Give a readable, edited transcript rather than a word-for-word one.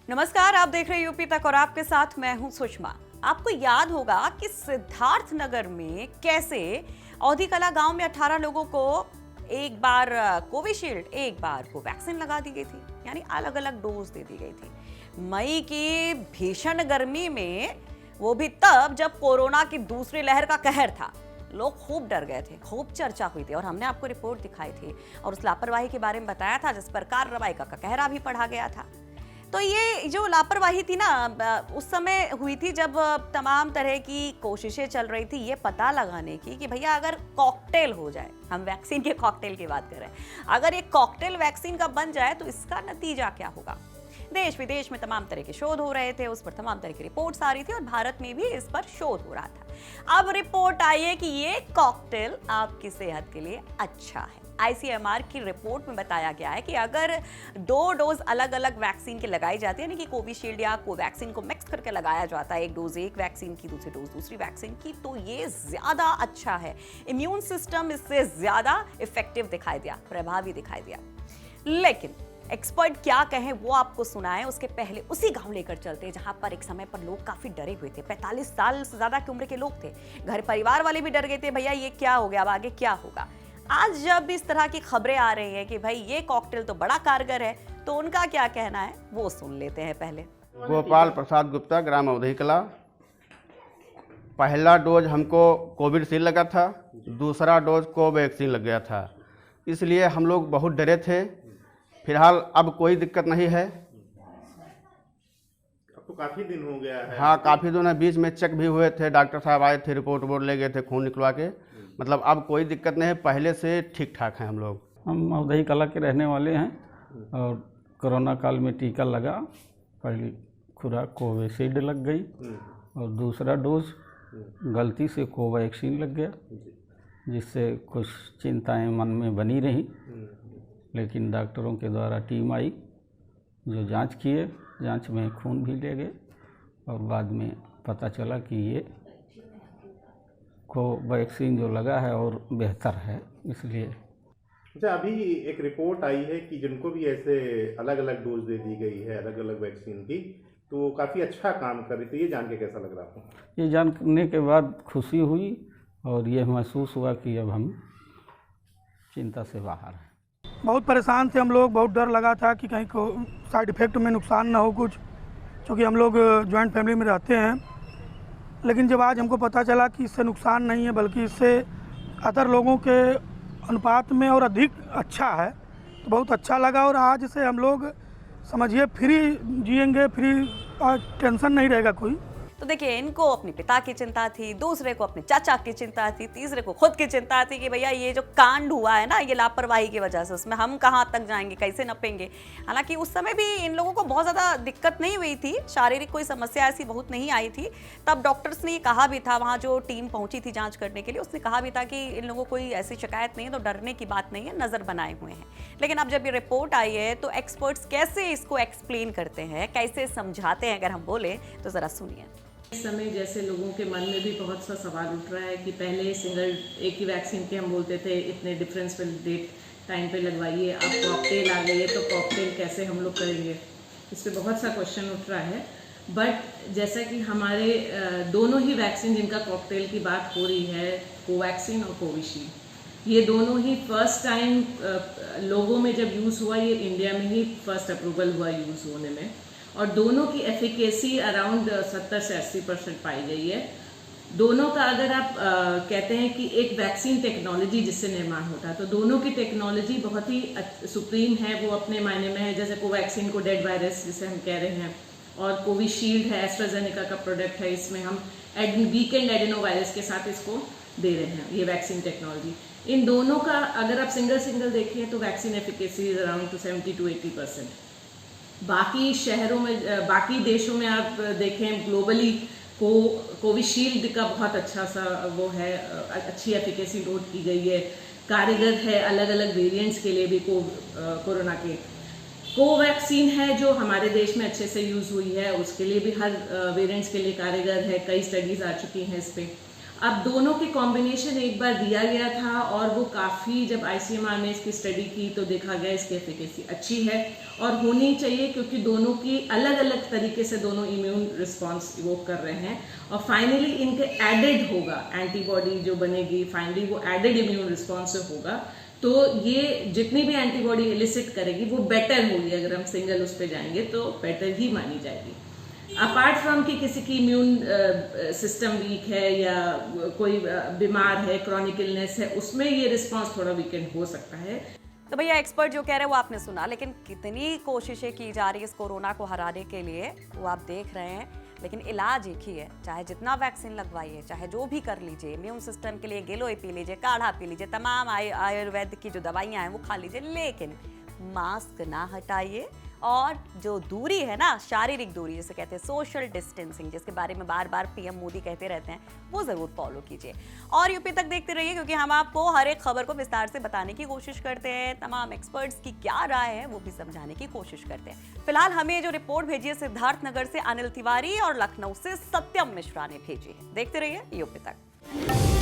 नमस्कार, आप देख रहे हैं यूपी तक और आपके साथ मैं हूं सुषमा। आपको याद होगा कि सिद्धार्थ नगर में कैसे औधी कला गांव में 18 लोगों को एक बार कोविशील्ड, एक बार कोवैक्सीन लगा दी गई थी, यानी अलग अलग डोज दे दी गई थी। मई की भीषण गर्मी में, वो भी तब जब कोरोना की दूसरी लहर का कहर था। लोग खूब डर गए थे, खूब चर्चा हुई थी और हमने आपको रिपोर्ट दिखाई थी और उस लापरवाही के बारे में बताया था जिस पर कार्रवाई का कहरा भी पढ़ा गया था। तो ये जो लापरवाही थी ना, उस समय हुई थी जब तमाम तरह की कोशिशें चल रही थी ये पता लगाने की कि भैया अगर कॉकटेल हो जाए, हम वैक्सीन के कॉकटेल की बात कर रहे हैं, अगर ये कॉकटेल वैक्सीन का बन जाए तो इसका नतीजा क्या होगा। देश विदेश में तमाम तरह के शोध हो रहे थे, उस पर तमाम तरह की रिपोर्ट्स आ रही थी और भारत में भी इस पर शोध हो रहा था। अब रिपोर्ट आई है कि ये कॉकटेल आपकी सेहत के लिए अच्छा है। आईसीएमआर की रिपोर्ट में बताया गया है कि अगर 2 डोज अलग अलग वैक्सीन की लगाई जाती है, यानी कि कोविशील्ड या कोवैक्सीन को मिक्स करके लगाया जाता है, एक डोज एक वैक्सीन की, दूसरी डोज दूसरी वैक्सीन की, तो ये ज्यादा अच्छा है। इम्यून सिस्टम इससे ज्यादा इफेक्टिव दिखाई दिया, प्रभावी दिखाई दिया। लेकिन एक्सपर्ट क्या कहें वो आपको सुनाएं, उसके पहले उसी गांव लेकर चलते हैं जहां पर एक समय पर लोग काफी डरे हुए थे। 45 साल से ज्यादा की उम्र के लोग थे, घर परिवार वाले भी डर गए थे, भैया ये क्या हो गया, अब आगे क्या होगा। आज जब इस तरह की खबरें आ रही हैं कि भाई ये कॉकटेल तो बड़ा कारगर है, तो उनका क्या कहना है वो सुन लेते हैं पहले। गोपाल प्रसाद गुप्ता, ग्राम औधी कला। पहला डोज हमको कोविशील्ड लगा था, दूसरा डोज कोवैक्सीन लग गया था, इसलिए हम लोग बहुत डरे थे। फिलहाल अब कोई दिक्कत नहीं है। अब तो काफ़ी दिन हो गया है। हाँ, काफ़ी दिन है, बीच में चेक भी हुए थे, डॉक्टर साहब आए थे, रिपोर्ट ले गए थे खून निकलवा के। मतलब अब कोई दिक्कत नहीं है, पहले से ठीक ठाक हैं हम लोग। हम औधी कला के रहने वाले हैं और कोरोना काल में टीका लगा। पहली खुराक कोविशील्ड लग गई और दूसरा डोज गलती से कोवैक्सीन लग गया, जिससे कुछ चिंताएं मन में बनी रहीं। लेकिन डॉक्टरों के द्वारा टीम आई जो जांच किए, जांच में खून भी ले गए और बाद में पता चला कि ये कोवैक्सीन जो लगा है और बेहतर है, इसलिए। अच्छा, अभी एक रिपोर्ट आई है कि जिनको भी ऐसे अलग अलग डोज दे दी गई है अलग अलग वैक्सीन की, तो काफ़ी अच्छा काम कर रही थी। ये जान के कैसा लग रहा आपको? ये जानने के बाद खुशी हुई और ये महसूस हुआ कि अब हम चिंता से बाहर हैं। बहुत परेशान थे हम लोग, बहुत डर लगा था कि कहीं को साइड इफ़ेक्ट में नुकसान ना हो कुछ, क्योंकि हम लोग जॉइंट फैमिली में रहते हैं। लेकिन जब आज हमको पता चला कि इससे नुकसान नहीं है बल्कि इससे अदर लोगों के अनुपात में और अधिक अच्छा है, तो बहुत अच्छा लगा। और आज से हम लोग समझिए फ्री जिएंगे, फ्री, टेंशन नहीं रहेगा कोई। तो देखिए, इनको अपने पिता की चिंता थी, दूसरे को अपने चाचा की चिंता थी, तीसरे को खुद की चिंता थी कि भैया ये जो कांड हुआ है ना, ये लापरवाही की वजह से, उसमें हम कहाँ तक जाएंगे, कैसे नपेंगे। हालांकि उस समय भी इन लोगों को बहुत ज़्यादा दिक्कत नहीं हुई थी, शारीरिक कोई समस्या ऐसी बहुत नहीं आई थी। तब डॉक्टर्स ने ये कहा भी था, वहाँ जो टीम पहुंची थी जाँच करने के लिए, उसने कहा भी था कि इन लोगों को कोई ऐसी शिकायत नहीं है, तो डरने की बात नहीं है, नज़र बनाए हुए हैं। लेकिन अब जब ये रिपोर्ट आई है तो एक्सपर्ट्स कैसे इसको एक्सप्लेन करते हैं, कैसे समझाते हैं, अगर हम बोले तो ज़रा सुनिए। इस समय जैसे लोगों के मन में भी बहुत सा सवाल उठ रहा है कि पहले सिंगल एक ही वैक्सीन के हम बोलते थे इतने डिफरेंस पे डेट टाइम पे लगवाइए, अब कॉकटेल आ गई है तो कॉकटेल कैसे हम लोग करेंगे, इस पर बहुत सा क्वेश्चन उठ रहा है। बट जैसा कि हमारे दोनों ही वैक्सीन जिनका कॉकटेल की बात हो रही है, कोवैक्सीन और कोविशील्ड, ये दोनों ही फर्स्ट टाइम लोगों में जब यूज़ हुआ, ये इंडिया में ही फर्स्ट अप्रूवल हुआ यूज़ होने में, और दोनों की एफिकेसी अराउंड 70 से 80% पाई गई है। दोनों का अगर आप कहते हैं कि एक वैक्सीन टेक्नोलॉजी जिससे निर्माण होता है, तो दोनों की टेक्नोलॉजी बहुत ही सुप्रीम है, वो अपने मायने में है। जैसे कोवैक्सीन को डेड वायरस जिसे हम कह रहे हैं, और कोविशील्ड है एस्ट्राजेनेका का प्रोडक्ट है, इसमें हम वीकेंड एडेनो वायरस के साथ इसको दे रहे हैं, ये वैक्सीन टेक्नोलॉजी। इन दोनों का अगर आप सिंगल देखिए तो vaccine efficacy is around 70 to 80%। बाकी शहरों में, बाकी देशों में आप देखें ग्लोबली कोविशील्ड का बहुत अच्छा सा वो है, अच्छी एफिकेसी नोट की गई है, कारगर है अलग अलग वेरिएंट्स के लिए भी। कोरोना के कोवैक्सीन है जो हमारे देश में अच्छे से यूज़ हुई है, उसके लिए भी हर वेरिएंट्स के लिए कारगर है, कई स्टडीज़ आ चुकी हैं इस पर। अब दोनों के कॉम्बिनेशन एक बार दिया गया था और वो काफ़ी, जब ICMR ने इसकी स्टडी की तो देखा गया इसकी एफिकेसी अच्छी है और होनी चाहिए, क्योंकि दोनों की अलग अलग तरीके से दोनों इम्यून रिस्पॉन्स इवोक कर रहे हैं और फाइनली इनके एडेड होगा एंटीबॉडी जो बनेगी, फाइनली वो एडेड इम्यून रिस्पॉन्स से होगा। तो ये जितनी भी एंटीबॉडी एलिसिट करेगी वो बेटर होगी, अगर हम सिंगल उस पर जाएंगे तो बेटर ही मानी जाएगी। अपार्ट फ्रॉम कि किसी की इम्यून सिस्टम वीक है या कोई बीमार है, क्रॉनिक इलनेस है, उसमें ये रिस्पॉन्स थोड़ा वीकेंड हो सकता है। तो भैया एक्सपर्ट जो कह रहे हैं वो आपने सुना, लेकिन कितनी कोशिशें की जा रही है इस कोरोना को हराने के लिए वो आप देख रहे हैं, लेकिन इलाज एक ही है। चाहे जितना वैक्सीन लगवाइए, चाहे जो भी कर लीजिए, इम्यून सिस्टम के लिए गिलोय पी लीजिए, काढ़ा पी लीजिए, तमाम आयुर्वेद की जो दवाइयाँ हैं वो खा लीजिए, लेकिन मास्क ना हटाइए और जो दूरी है ना, शारीरिक दूरी जिसे कहते हैं सोशल डिस्टेंसिंग, जिसके बारे में बार बार PM मोदी कहते रहते हैं, वो जरूर फॉलो कीजिए। और यूपी तक देखते रहिए, क्योंकि हम आपको हर एक खबर को विस्तार से बताने की कोशिश करते हैं, तमाम एक्सपर्ट्स की क्या राय है वो भी समझाने की कोशिश करते हैं। फिलहाल हमें जो रिपोर्ट भेजी है सिद्धार्थनगर से अनिल तिवारी और लखनऊ से सत्यम मिश्रा ने भेजी है। देखते रहिए यूपी तक।